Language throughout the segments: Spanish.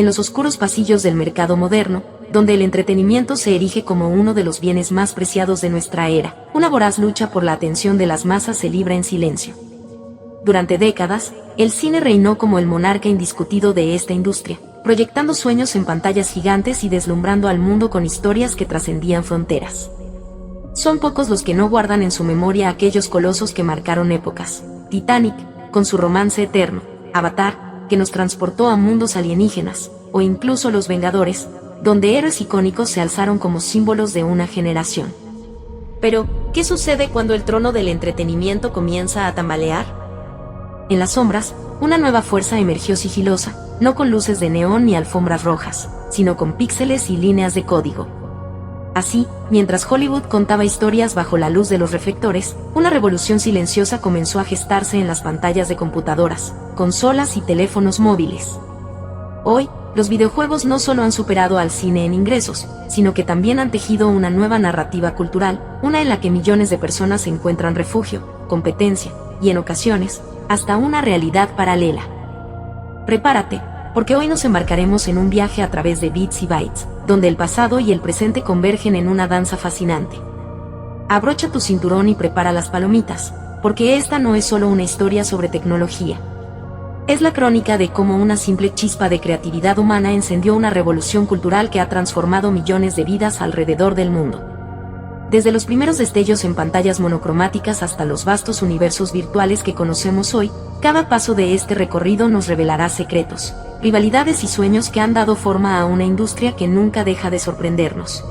en los oscuros pasillos del mercado moderno, donde el entretenimiento se erige como uno de los bienes más preciados de nuestra era, una voraz lucha por la atención de las masas se libra en silencio. Durante décadas, el cine reinó como el monarca indiscutido de esta industria, proyectando sueños en pantallas gigantes y deslumbrando al mundo con historias que trascendían fronteras. Son pocos los que no guardan en su memoria aquellos colosos que marcaron épocas. Titanic, con su romance eterno, Avatar, que nos transportó a mundos alienígenas, o incluso Los Vengadores, donde héroes icónicos se alzaron como símbolos de una generación. Pero, ¿qué sucede cuando el trono del entretenimiento comienza a tambalear? En las sombras, una nueva fuerza emergió sigilosa, no con luces de neón ni alfombras rojas, sino con píxeles y líneas de código. Así, mientras Hollywood contaba historias bajo la luz de los reflectores, una revolución silenciosa comenzó a gestarse en las pantallas de computadoras, consolas y teléfonos móviles. Hoy, los videojuegos no solo han superado al cine en ingresos, sino que también han tejido una nueva narrativa cultural, una en la que millones de personas encuentran refugio, competencia, y en ocasiones, hasta una realidad paralela. Prepárate, porque hoy nos embarcaremos en un viaje a través de bits y bytes, donde el pasado y el presente convergen en una danza fascinante. Abrocha tu cinturón y prepara las palomitas, porque esta no es solo una historia sobre tecnología. Es la crónica de cómo una simple chispa de creatividad humana encendió una revolución cultural que ha transformado millones de vidas alrededor del mundo. Desde los primeros destellos en pantallas monocromáticas hasta los vastos universos virtuales que conocemos hoy, cada paso de este recorrido nos revelará secretos, rivalidades y sueños que han dado forma a una industria que nunca deja de sorprendernos.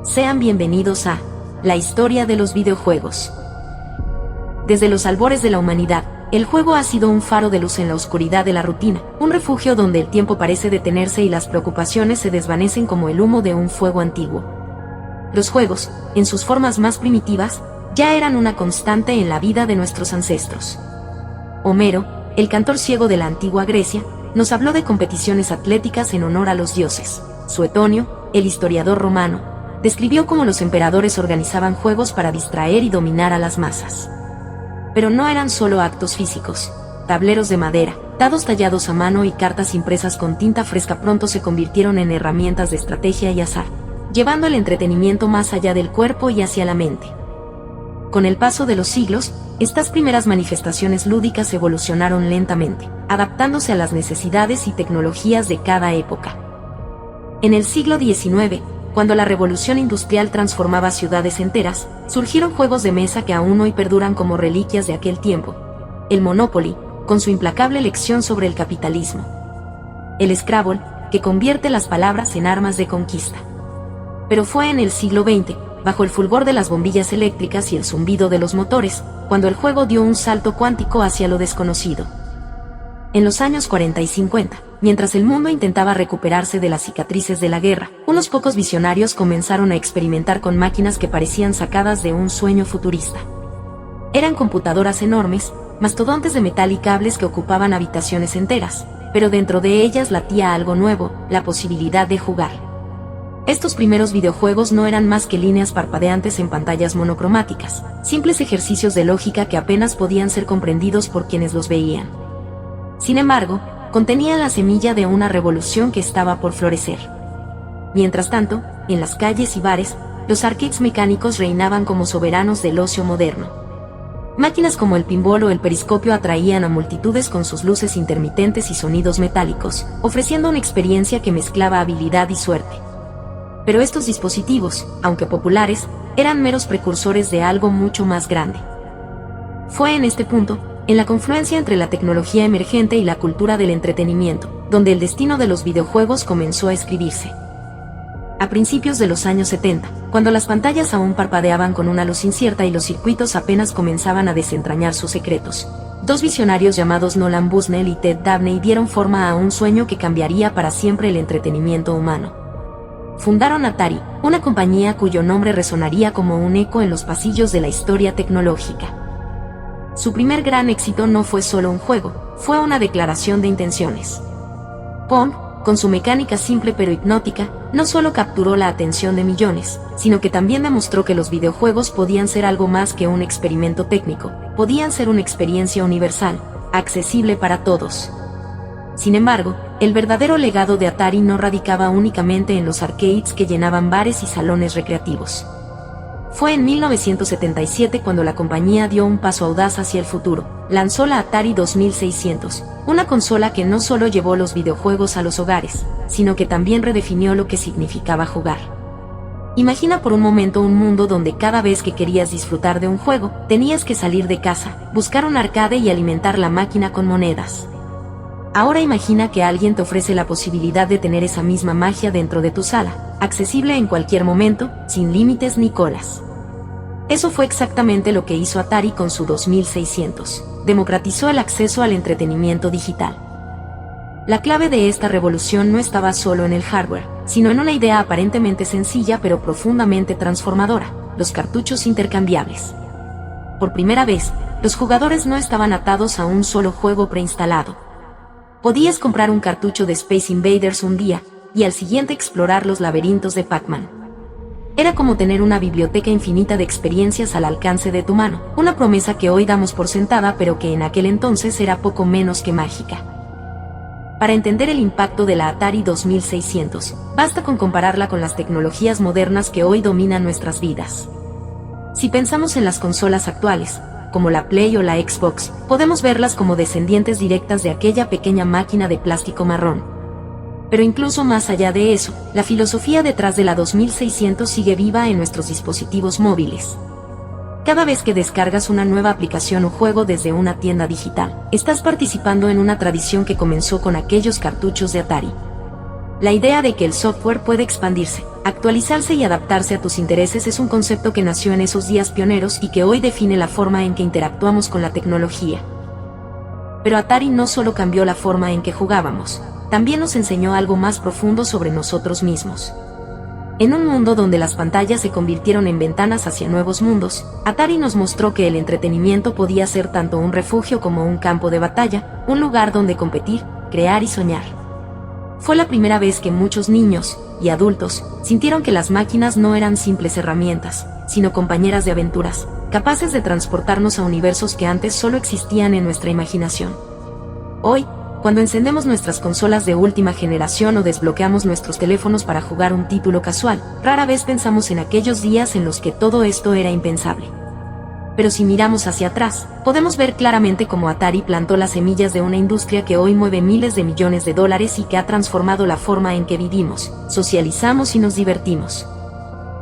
Sean bienvenidos a la historia de los videojuegos. Desde los albores de la humanidad, el juego ha sido un faro de luz en la oscuridad de la rutina, un refugio donde el tiempo parece detenerse y las preocupaciones se desvanecen como el humo de un fuego antiguo. Los juegos, en sus formas más primitivas, ya eran una constante en la vida de nuestros ancestros. Homero, el cantor ciego de la antigua Grecia, nos habló de competiciones atléticas en honor a los dioses. Suetonio, el historiador romano, describió cómo los emperadores organizaban juegos para distraer y dominar a las masas. Pero no eran solo actos físicos. Tableros de madera, dados tallados a mano y cartas impresas con tinta fresca pronto se convirtieron en herramientas de estrategia y azar, llevando el entretenimiento más allá del cuerpo y hacia la mente. Con el paso de los siglos, estas primeras manifestaciones lúdicas evolucionaron lentamente, adaptándose a las necesidades y tecnologías de cada época. En el siglo XIX, cuando la revolución industrial transformaba ciudades enteras, surgieron juegos de mesa que aún hoy perduran como reliquias de aquel tiempo. El Monopoly, con su implacable lección sobre el capitalismo. El Scrabble, que convierte las palabras en armas de conquista. Pero fue en el siglo XX, bajo el fulgor de las bombillas eléctricas y el zumbido de los motores, cuando el juego dio un salto cuántico hacia lo desconocido. En los años 40 y 50, mientras el mundo intentaba recuperarse de las cicatrices de la guerra, unos pocos visionarios comenzaron a experimentar con máquinas que parecían sacadas de un sueño futurista. Eran computadoras enormes, mastodontes de metal y cables que ocupaban habitaciones enteras, pero dentro de ellas latía algo nuevo, la posibilidad de jugar. Estos primeros videojuegos no eran más que líneas parpadeantes en pantallas monocromáticas, simples ejercicios de lógica que apenas podían ser comprendidos por quienes los veían. Sin embargo, contenían la semilla de una revolución que estaba por florecer. Mientras tanto, en las calles y bares, los arcades mecánicos reinaban como soberanos del ocio moderno. Máquinas como el pinball o el periscopio atraían a multitudes con sus luces intermitentes y sonidos metálicos, ofreciendo una experiencia que mezclaba habilidad y suerte. Pero estos dispositivos, aunque populares, eran meros precursores de algo mucho más grande. Fue en este punto, en la confluencia entre la tecnología emergente y la cultura del entretenimiento, donde el destino de los videojuegos comenzó a escribirse. A principios de los años 70, cuando las pantallas aún parpadeaban con una luz incierta y los circuitos apenas comenzaban a desentrañar sus secretos, dos visionarios llamados Nolan Bushnell y Ted Dabney dieron forma a un sueño que cambiaría para siempre el entretenimiento humano. Fundaron Atari, una compañía cuyo nombre resonaría como un eco en los pasillos de la historia tecnológica. Su primer gran éxito no fue solo un juego, fue una declaración de intenciones. Pong, con su mecánica simple pero hipnótica, no solo capturó la atención de millones, sino que también demostró que los videojuegos podían ser algo más que un experimento técnico, podían ser una experiencia universal, accesible para todos. Sin embargo, el verdadero legado de Atari no radicaba únicamente en los arcades que llenaban bares y salones recreativos. Fue en 1977 cuando la compañía dio un paso audaz hacia el futuro. Lanzó la Atari 2600, una consola que no solo llevó los videojuegos a los hogares, sino que también redefinió lo que significaba jugar. Imagina por un momento un mundo donde cada vez que querías disfrutar de un juego, tenías que salir de casa, buscar un arcade y alimentar la máquina con monedas. Ahora imagina que alguien te ofrece la posibilidad de tener esa misma magia dentro de tu sala, accesible en cualquier momento, sin límites ni colas. Eso fue exactamente lo que hizo Atari con su 2600. Democratizó el acceso al entretenimiento digital. La clave de esta revolución no estaba solo en el hardware, sino en una idea aparentemente sencilla pero profundamente transformadora: los cartuchos intercambiables. Por primera vez, los jugadores no estaban atados a un solo juego preinstalado. Podías comprar un cartucho de Space Invaders un día, y al siguiente explorar los laberintos de Pac-Man. Era como tener una biblioteca infinita de experiencias al alcance de tu mano, una promesa que hoy damos por sentada pero que en aquel entonces era poco menos que mágica. Para entender el impacto de la Atari 2600, basta con compararla con las tecnologías modernas que hoy dominan nuestras vidas. Si pensamos en las consolas actuales, como la Play o la Xbox, podemos verlas como descendientes directas de aquella pequeña máquina de plástico marrón. Pero incluso más allá de eso, la filosofía detrás de la 2600 sigue viva en nuestros dispositivos móviles. Cada vez que descargas una nueva aplicación o juego desde una tienda digital, estás participando en una tradición que comenzó con aquellos cartuchos de Atari. La idea de que el software puede expandirse, actualizarse y adaptarse a tus intereses es un concepto que nació en esos días pioneros y que hoy define la forma en que interactuamos con la tecnología. Pero Atari no solo cambió la forma en que jugábamos, también nos enseñó algo más profundo sobre nosotros mismos. En un mundo donde las pantallas se convirtieron en ventanas hacia nuevos mundos, Atari nos mostró que el entretenimiento podía ser tanto un refugio como un campo de batalla, un lugar donde competir, crear y soñar. Fue la primera vez que muchos niños y adultos sintieron que las máquinas no eran simples herramientas, sino compañeras de aventuras, capaces de transportarnos a universos que antes solo existían en nuestra imaginación. Hoy, cuando encendemos nuestras consolas de última generación o desbloqueamos nuestros teléfonos para jugar un título casual, rara vez pensamos en aquellos días en los que todo esto era impensable. Pero si miramos hacia atrás, podemos ver claramente cómo Atari plantó las semillas de una industria que hoy mueve miles de millones de dólares y que ha transformado la forma en que vivimos, socializamos y nos divertimos.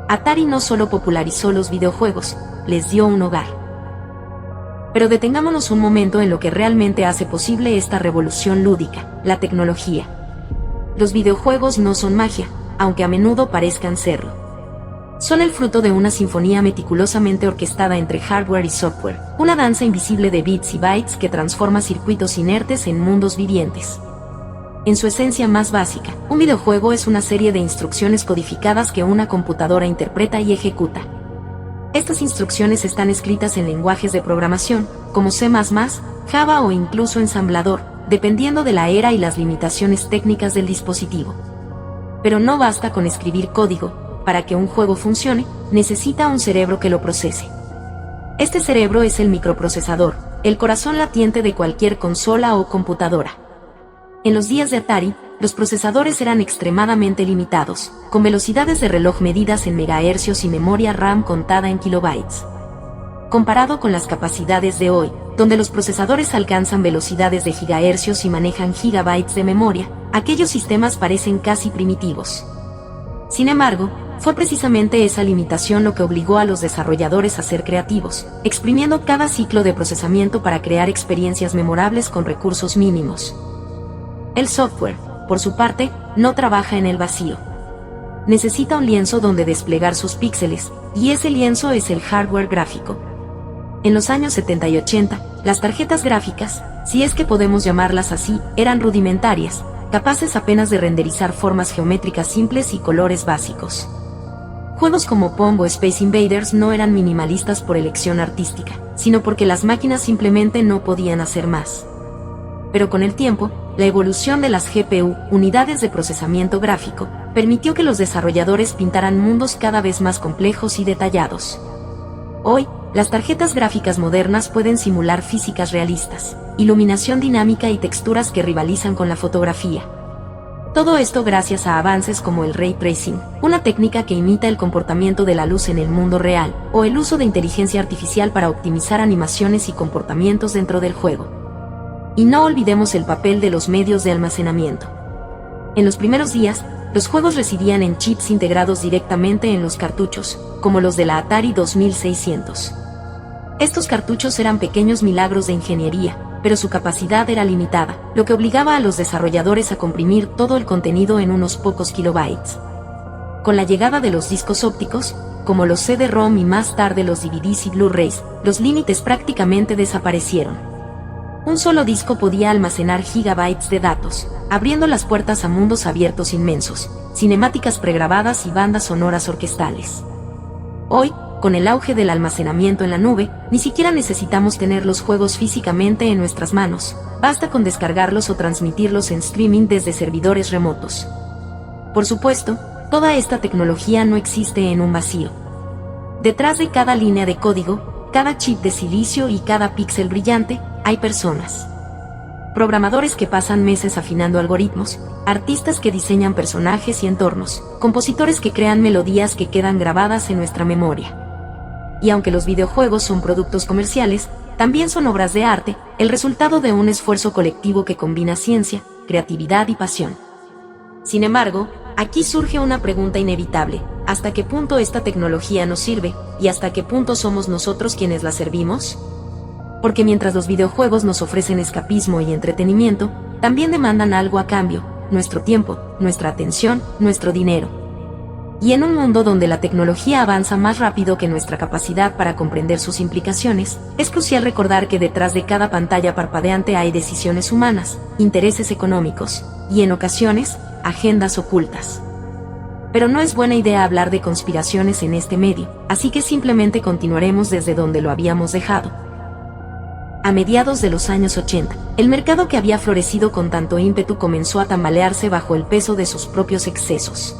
Atari no solo popularizó los videojuegos, les dio un hogar. Pero detengámonos un momento en lo que realmente hace posible esta revolución lúdica: la tecnología. Los videojuegos no son magia, aunque a menudo parezcan serlo. Son el fruto de una sinfonía meticulosamente orquestada entre hardware y software, una danza invisible de bits y bytes que transforma circuitos inertes en mundos vivientes. En su esencia más básica, un videojuego es una serie de instrucciones codificadas que una computadora interpreta y ejecuta. Estas instrucciones están escritas en lenguajes de programación, como C++, Java o incluso ensamblador, dependiendo de la era y las limitaciones técnicas del dispositivo. Pero no basta con escribir código. Para que un juego funcione, necesita un cerebro que lo procese. Este cerebro es el microprocesador, el corazón latiente de cualquier consola o computadora. En los días de Atari, los procesadores eran extremadamente limitados, con velocidades de reloj medidas en megahercios y memoria RAM contada en kilobytes. Comparado con las capacidades de hoy, donde los procesadores alcanzan velocidades de gigahercios y manejan gigabytes de memoria, aquellos sistemas parecen casi primitivos. Sin embargo, fue precisamente esa limitación lo que obligó a los desarrolladores a ser creativos, exprimiendo cada ciclo de procesamiento para crear experiencias memorables con recursos mínimos. El software, por su parte, no trabaja en el vacío. Necesita un lienzo donde desplegar sus píxeles, y ese lienzo es el hardware gráfico. En los años 70 y 80, las tarjetas gráficas, si es que podemos llamarlas así, eran rudimentarias, capaces apenas de renderizar formas geométricas simples y colores básicos. Juegos como Pong o Space Invaders no eran minimalistas por elección artística, sino porque las máquinas simplemente no podían hacer más. Pero con el tiempo, la evolución de las GPU, unidades de procesamiento gráfico, permitió que los desarrolladores pintaran mundos cada vez más complejos y detallados. Hoy, las tarjetas gráficas modernas pueden simular físicas realistas, iluminación dinámica y texturas que rivalizan con la fotografía. Todo esto gracias a avances como el ray tracing, una técnica que imita el comportamiento de la luz en el mundo real, o el uso de inteligencia artificial para optimizar animaciones y comportamientos dentro del juego. Y no olvidemos el papel de los medios de almacenamiento. En los primeros días, los juegos residían en chips integrados directamente en los cartuchos, como los de la Atari 2600. Estos cartuchos eran pequeños milagros de ingeniería, pero su capacidad era limitada, lo que obligaba a los desarrolladores a comprimir todo el contenido en unos pocos kilobytes. Con la llegada de los discos ópticos, como los CD-ROM y más tarde los DVDs y Blu-rays, los límites prácticamente desaparecieron. Un solo disco podía almacenar gigabytes de datos, abriendo las puertas a mundos abiertos inmensos, cinemáticas pregrabadas y bandas sonoras orquestales. Hoy, con el auge del almacenamiento en la nube, ni siquiera necesitamos tener los juegos físicamente en nuestras manos, basta con descargarlos o transmitirlos en streaming desde servidores remotos. Por supuesto, toda esta tecnología no existe en un vacío. Detrás de cada línea de código, cada chip de silicio y cada píxel brillante, hay personas. Programadores que pasan meses afinando algoritmos, artistas que diseñan personajes y entornos, compositores que crean melodías que quedan grabadas en nuestra memoria. Y aunque los videojuegos son productos comerciales, también son obras de arte, el resultado de un esfuerzo colectivo que combina ciencia, creatividad y pasión. Sin embargo, aquí surge una pregunta inevitable: ¿hasta qué punto esta tecnología nos sirve, y hasta qué punto somos nosotros quienes la servimos? Porque mientras los videojuegos nos ofrecen escapismo y entretenimiento, también demandan algo a cambio: nuestro tiempo, nuestra atención, nuestro dinero. Y en un mundo donde la tecnología avanza más rápido que nuestra capacidad para comprender sus implicaciones, es crucial recordar que detrás de cada pantalla parpadeante hay decisiones humanas, intereses económicos, y en ocasiones, agendas ocultas. Pero no es buena idea hablar de conspiraciones en este medio, así que simplemente continuaremos desde donde lo habíamos dejado. A mediados de los años 80, el mercado que había florecido con tanto ímpetu comenzó a tambalearse bajo el peso de sus propios excesos.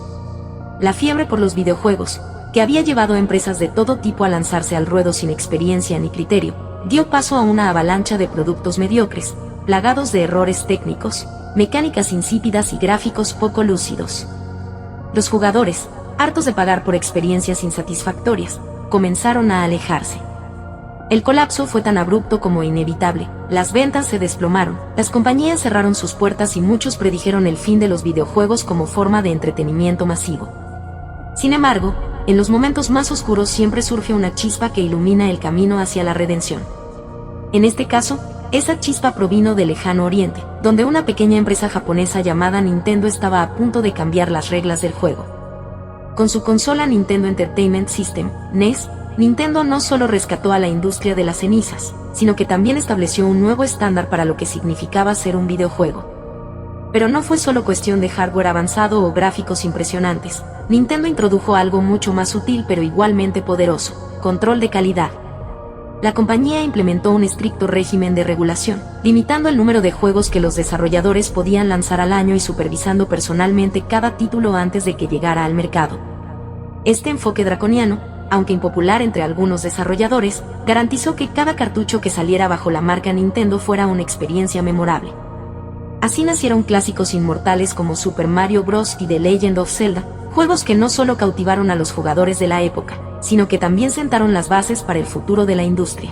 La fiebre por los videojuegos, que había llevado a empresas de todo tipo a lanzarse al ruedo sin experiencia ni criterio, dio paso a una avalancha de productos mediocres, plagados de errores técnicos, mecánicas insípidas y gráficos poco lúcidos. Los jugadores, hartos de pagar por experiencias insatisfactorias, comenzaron a alejarse. El colapso fue tan abrupto como inevitable, las ventas se desplomaron, las compañías cerraron sus puertas y muchos predijeron el fin de los videojuegos como forma de entretenimiento masivo. Sin embargo, en los momentos más oscuros siempre surge una chispa que ilumina el camino hacia la redención. En este caso, esa chispa provino del lejano oriente, donde una pequeña empresa japonesa llamada Nintendo estaba a punto de cambiar las reglas del juego. Con su consola Nintendo Entertainment System, NES, Nintendo no solo rescató a la industria de las cenizas, sino que también estableció un nuevo estándar para lo que significaba ser un videojuego. Pero no fue solo cuestión de hardware avanzado o gráficos impresionantes. Nintendo introdujo algo mucho más sutil pero igualmente poderoso: control de calidad. La compañía implementó un estricto régimen de regulación, limitando el número de juegos que los desarrolladores podían lanzar al año y supervisando personalmente cada título antes de que llegara al mercado. Este enfoque draconiano, aunque impopular entre algunos desarrolladores, garantizó que cada cartucho que saliera bajo la marca Nintendo fuera una experiencia memorable. Así nacieron clásicos inmortales como Super Mario Bros. Y The Legend of Zelda, juegos que no solo cautivaron a los jugadores de la época, sino que también sentaron las bases para el futuro de la industria.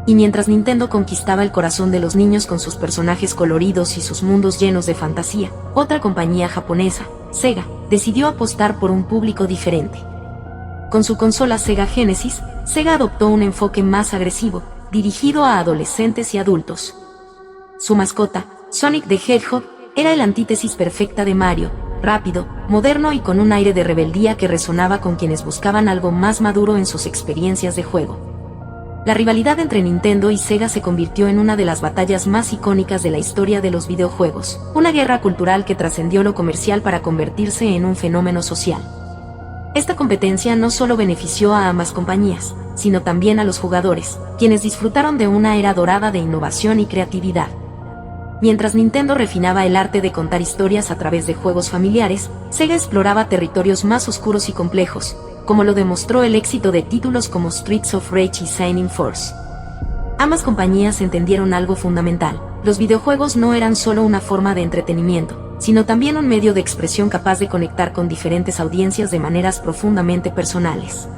Y mientras Nintendo conquistaba el corazón de los niños con sus personajes coloridos y sus mundos llenos de fantasía, otra compañía japonesa, Sega, decidió apostar por un público diferente. Con su consola Sega Genesis, Sega adoptó un enfoque más agresivo, dirigido a adolescentes y adultos. Su mascota, Sonic the Hedgehog, era la antítesis perfecta de Mario: rápido, moderno y con un aire de rebeldía que resonaba con quienes buscaban algo más maduro en sus experiencias de juego. La rivalidad entre Nintendo y Sega se convirtió en una de las batallas más icónicas de la historia de los videojuegos, una guerra cultural que trascendió lo comercial para convertirse en un fenómeno social. Esta competencia no solo benefició a ambas compañías, sino también a los jugadores, quienes disfrutaron de una era dorada de innovación y creatividad. Mientras Nintendo refinaba el arte de contar historias a través de juegos familiares, Sega exploraba territorios más oscuros y complejos, como lo demostró el éxito de títulos como Streets of Rage y Shining Force. Ambas compañías entendieron algo fundamental: los videojuegos no eran solo una forma de entretenimiento, sino también un medio de expresión capaz de conectar con diferentes audiencias de maneras profundamente personales.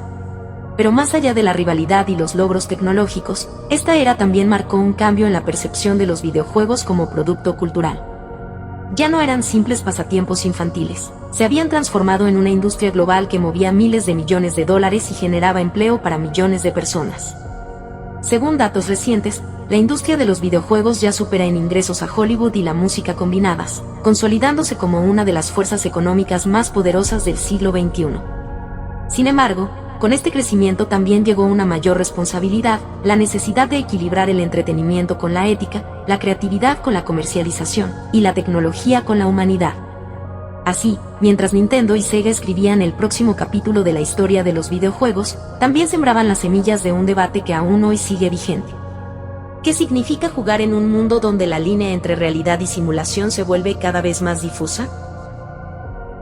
Pero más allá de la rivalidad y los logros tecnológicos, esta era también marcó un cambio en la percepción de los videojuegos como producto cultural. Ya no eran simples pasatiempos infantiles, se habían transformado en una industria global que movía miles de millones de dólares y generaba empleo para millones de personas. Según datos recientes, la industria de los videojuegos ya supera en ingresos a Hollywood y la música combinadas, consolidándose como una de las fuerzas económicas más poderosas del siglo XXI. Sin embargo, con este crecimiento también llegó una mayor responsabilidad, la necesidad de equilibrar el entretenimiento con la ética, la creatividad con la comercialización, y la tecnología con la humanidad. Así, mientras Nintendo y Sega escribían el próximo capítulo de la historia de los videojuegos, también sembraban las semillas de un debate que aún hoy sigue vigente. ¿Qué significa jugar en un mundo donde la línea entre realidad y simulación se vuelve cada vez más difusa?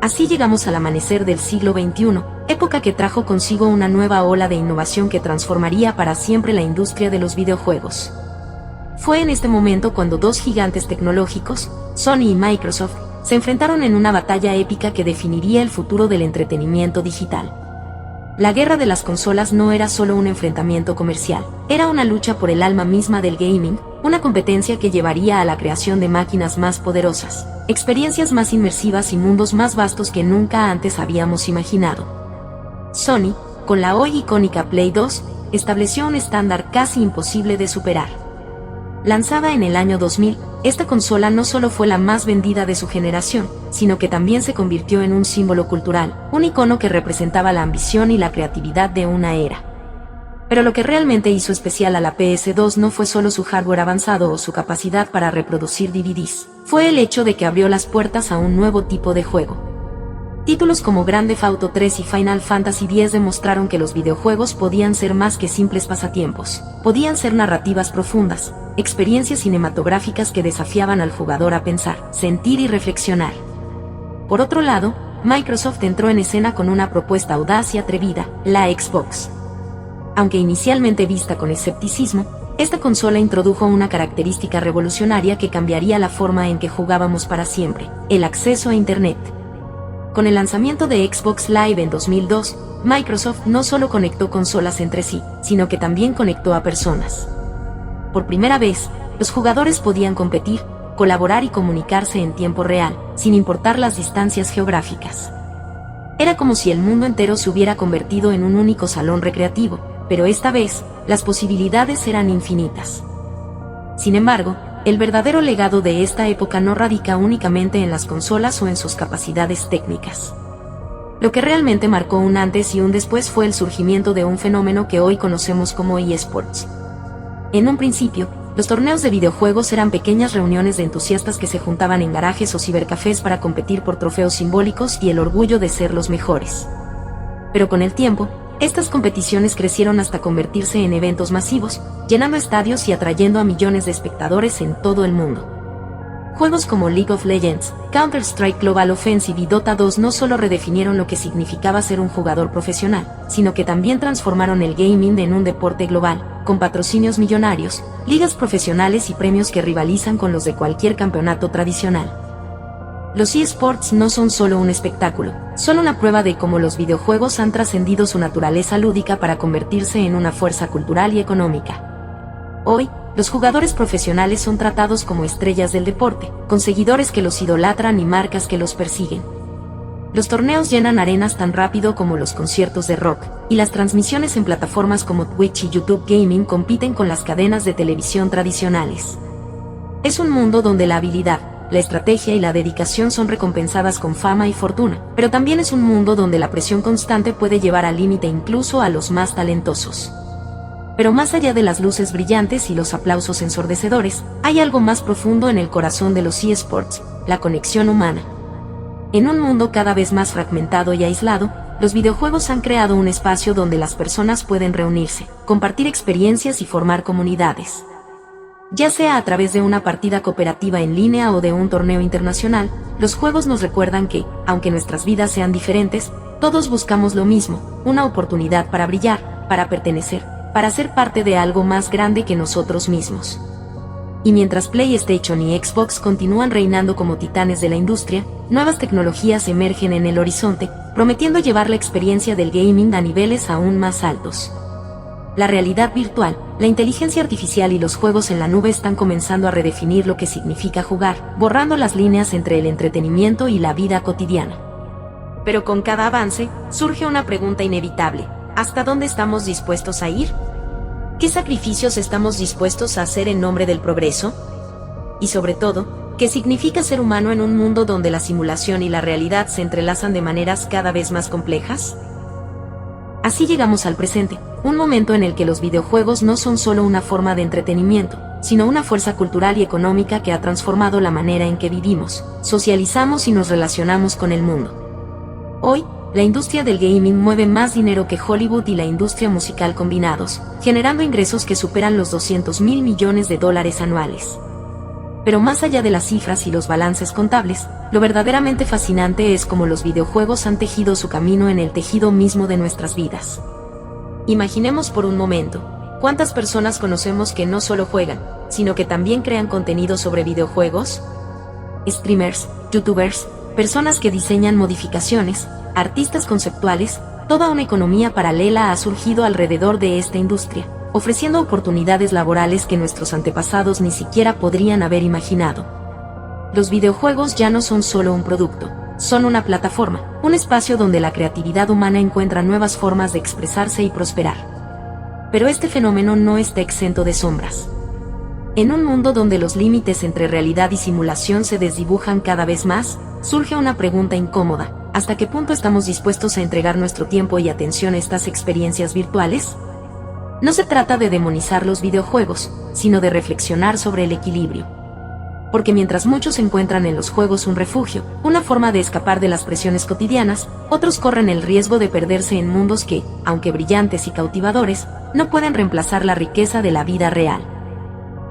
Así llegamos al amanecer del siglo XXI, época que trajo consigo una nueva ola de innovación que transformaría para siempre la industria de los videojuegos. Fue en este momento cuando dos gigantes tecnológicos, Sony y Microsoft, se enfrentaron en una batalla épica que definiría el futuro del entretenimiento digital. La guerra de las consolas no era solo un enfrentamiento comercial, era una lucha por el alma misma del gaming, una competencia que llevaría a la creación de máquinas más poderosas, experiencias más inmersivas y mundos más vastos que nunca antes habíamos imaginado. Sony, con la hoy icónica Play 2, estableció un estándar casi imposible de superar. Lanzada en el año 2000, esta consola no solo fue la más vendida de su generación, sino que también se convirtió en un símbolo cultural, un icono que representaba la ambición y la creatividad de una era. Pero lo que realmente hizo especial a la PS2 no fue solo su hardware avanzado o su capacidad para reproducir DVDs, fue el hecho de que abrió las puertas a un nuevo tipo de juego. Títulos como Grand Theft Auto 3 y Final Fantasy X demostraron que los videojuegos podían ser más que simples pasatiempos, podían ser narrativas profundas, experiencias cinematográficas que desafiaban al jugador a pensar, sentir y reflexionar. Por otro lado, Microsoft entró en escena con una propuesta audaz y atrevida, la Xbox. Aunque inicialmente vista con escepticismo, esta consola introdujo una característica revolucionaria que cambiaría la forma en que jugábamos para siempre: el acceso a Internet. Con el lanzamiento de Xbox Live en 2002, Microsoft no solo conectó consolas entre sí, sino que también conectó a personas. Por primera vez, los jugadores podían competir, colaborar y comunicarse en tiempo real, sin importar las distancias geográficas. Era como si el mundo entero se hubiera convertido en un único salón recreativo, pero esta vez, las posibilidades eran infinitas. Sin embargo, el verdadero legado de esta época no radica únicamente en las consolas o en sus capacidades técnicas. Lo que realmente marcó un antes y un después fue el surgimiento de un fenómeno que hoy conocemos como eSports. En un principio, los torneos de videojuegos eran pequeñas reuniones de entusiastas que se juntaban en garajes o cibercafés para competir por trofeos simbólicos y el orgullo de ser los mejores. Pero con el tiempo, estas competiciones crecieron hasta convertirse en eventos masivos, llenando estadios y atrayendo a millones de espectadores en todo el mundo. Juegos como League of Legends, Counter-Strike Global Offensive y Dota 2 no solo redefinieron lo que significaba ser un jugador profesional, sino que también transformaron el gaming en un deporte global, con patrocinios millonarios, ligas profesionales y premios que rivalizan con los de cualquier campeonato tradicional. Los eSports no son solo un espectáculo, son una prueba de cómo los videojuegos han trascendido su naturaleza lúdica para convertirse en una fuerza cultural y económica. Hoy, los jugadores profesionales son tratados como estrellas del deporte, con seguidores que los idolatran y marcas que los persiguen. Los torneos llenan arenas tan rápido como los conciertos de rock, y las transmisiones en plataformas como Twitch y YouTube Gaming compiten con las cadenas de televisión tradicionales. Es un mundo donde la habilidad, la estrategia y la dedicación son recompensadas con fama y fortuna, pero también es un mundo donde la presión constante puede llevar al límite incluso a los más talentosos. Pero más allá de las luces brillantes y los aplausos ensordecedores, hay algo más profundo en el corazón de los eSports: la conexión humana. En un mundo cada vez más fragmentado y aislado, los videojuegos han creado un espacio donde las personas pueden reunirse, compartir experiencias y formar comunidades. Ya sea a través de una partida cooperativa en línea o de un torneo internacional, los juegos nos recuerdan que, aunque nuestras vidas sean diferentes, todos buscamos lo mismo: una oportunidad para brillar, para pertenecer, para ser parte de algo más grande que nosotros mismos. Y mientras PlayStation y Xbox continúan reinando como titanes de la industria, nuevas tecnologías emergen en el horizonte, prometiendo llevar la experiencia del gaming a niveles aún más altos. La realidad virtual, la inteligencia artificial y los juegos en la nube están comenzando a redefinir lo que significa jugar, borrando las líneas entre el entretenimiento y la vida cotidiana. Pero con cada avance, surge una pregunta inevitable: ¿hasta dónde estamos dispuestos a ir? ¿Qué sacrificios estamos dispuestos a hacer en nombre del progreso? Y sobre todo, ¿qué significa ser humano en un mundo donde la simulación y la realidad se entrelazan de maneras cada vez más complejas? Así llegamos al presente, un momento en el que los videojuegos no son solo una forma de entretenimiento, sino una fuerza cultural y económica que ha transformado la manera en que vivimos, socializamos y nos relacionamos con el mundo. Hoy, la industria del gaming mueve más dinero que Hollywood y la industria musical combinados, generando ingresos que superan los $200.000 millones anuales. Pero más allá de las cifras y los balances contables, lo verdaderamente fascinante es cómo los videojuegos han tejido su camino en el tejido mismo de nuestras vidas. Imaginemos por un momento, ¿cuántas personas conocemos que no solo juegan, sino que también crean contenido sobre videojuegos? Streamers, youtubers, personas que diseñan modificaciones, artistas conceptuales, toda una economía paralela ha surgido alrededor de esta industria, ofreciendo oportunidades laborales que nuestros antepasados ni siquiera podrían haber imaginado. Los videojuegos ya no son solo un producto, son una plataforma, un espacio donde la creatividad humana encuentra nuevas formas de expresarse y prosperar. Pero este fenómeno no está exento de sombras. En un mundo donde los límites entre realidad y simulación se desdibujan cada vez más, surge una pregunta incómoda: ¿hasta qué punto estamos dispuestos a entregar nuestro tiempo y atención a estas experiencias virtuales? No se trata de demonizar los videojuegos, sino de reflexionar sobre el equilibrio. Porque mientras muchos encuentran en los juegos un refugio, una forma de escapar de las presiones cotidianas, otros corren el riesgo de perderse en mundos que, aunque brillantes y cautivadores, no pueden reemplazar la riqueza de la vida real.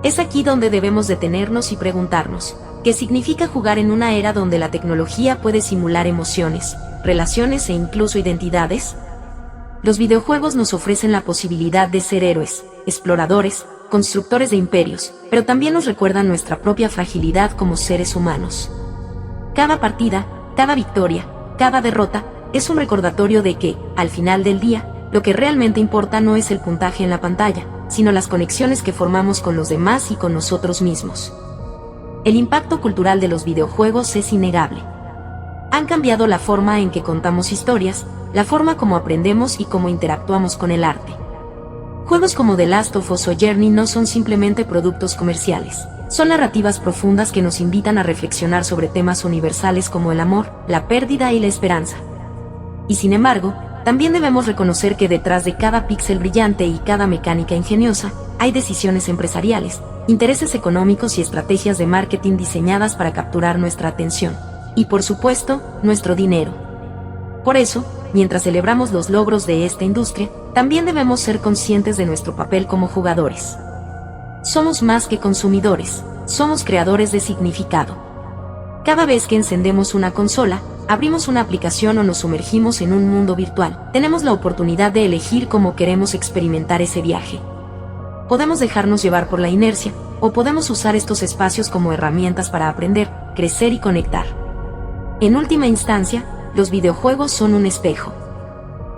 Es aquí donde debemos detenernos y preguntarnos: ¿qué significa jugar en una era donde la tecnología puede simular emociones, relaciones e incluso identidades? Los videojuegos nos ofrecen la posibilidad de ser héroes, exploradores, constructores de imperios, pero también nos recuerdan nuestra propia fragilidad como seres humanos. Cada partida, cada victoria, cada derrota, es un recordatorio de que, al final del día, lo que realmente importa no es el puntaje en la pantalla, sino las conexiones que formamos con los demás y con nosotros mismos. El impacto cultural de los videojuegos es innegable. Han cambiado la forma en que contamos historias, la forma como aprendemos y cómo interactuamos con el arte. Juegos como The Last of Us o Journey no son simplemente productos comerciales, son narrativas profundas que nos invitan a reflexionar sobre temas universales como el amor, la pérdida y la esperanza. Y sin embargo, también debemos reconocer que detrás de cada píxel brillante y cada mecánica ingeniosa, hay decisiones empresariales, intereses económicos y estrategias de marketing diseñadas para capturar nuestra atención. Y por supuesto, nuestro dinero. Por eso, mientras celebramos los logros de esta industria, también debemos ser conscientes de nuestro papel como jugadores. Somos más que consumidores, somos creadores de significado. Cada vez que encendemos una consola, abrimos una aplicación o nos sumergimos en un mundo virtual, tenemos la oportunidad de elegir cómo queremos experimentar ese viaje. Podemos dejarnos llevar por la inercia, o podemos usar estos espacios como herramientas para aprender, crecer y conectar. En última instancia, los videojuegos son un espejo.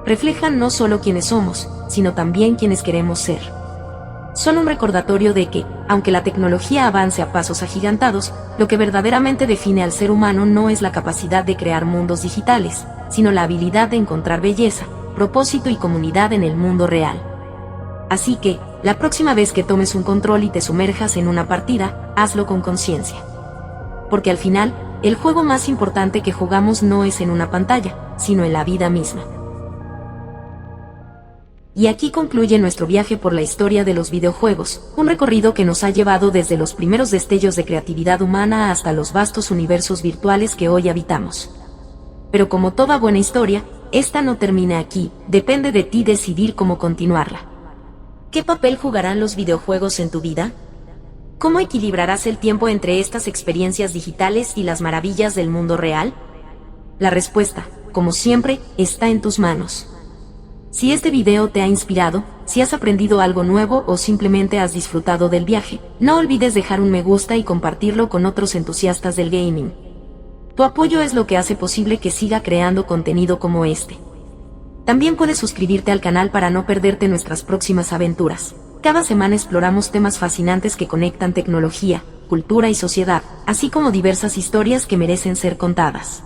Reflejan no solo quiénes somos, sino también quiénes queremos ser. Son un recordatorio de que, aunque la tecnología avance a pasos agigantados, lo que verdaderamente define al ser humano no es la capacidad de crear mundos digitales, sino la habilidad de encontrar belleza, propósito y comunidad en el mundo real. Así que, la próxima vez que tomes un control y te sumerjas en una partida, hazlo con conciencia. Porque al final, el juego más importante que jugamos no es en una pantalla, sino en la vida misma. Y aquí concluye nuestro viaje por la historia de los videojuegos, un recorrido que nos ha llevado desde los primeros destellos de creatividad humana hasta los vastos universos virtuales que hoy habitamos. Pero como toda buena historia, esta no termina aquí, depende de ti decidir cómo continuarla. ¿Qué papel jugarán los videojuegos en tu vida? ¿Cómo equilibrarás el tiempo entre estas experiencias digitales y las maravillas del mundo real? La respuesta, como siempre, está en tus manos. Si este video te ha inspirado, si has aprendido algo nuevo o simplemente has disfrutado del viaje, no olvides dejar un me gusta y compartirlo con otros entusiastas del gaming. Tu apoyo es lo que hace posible que siga creando contenido como este. También puedes suscribirte al canal para no perderte nuestras próximas aventuras. Cada semana exploramos temas fascinantes que conectan tecnología, cultura y sociedad, así como diversas historias que merecen ser contadas.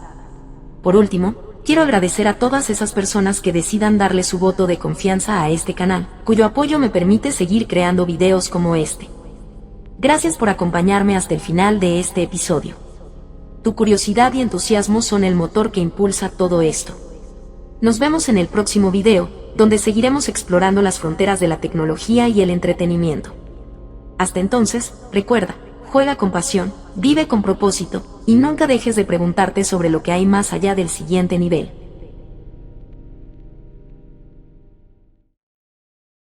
Por último, quiero agradecer a todas esas personas que decidan darle su voto de confianza a este canal, cuyo apoyo me permite seguir creando videos como este. Gracias por acompañarme hasta el final de este episodio. Tu curiosidad y entusiasmo son el motor que impulsa todo esto. Nos vemos en el próximo video, donde seguiremos explorando las fronteras de la tecnología y el entretenimiento. Hasta entonces, recuerda, juega con pasión, vive con propósito, y nunca dejes de preguntarte sobre lo que hay más allá del siguiente nivel.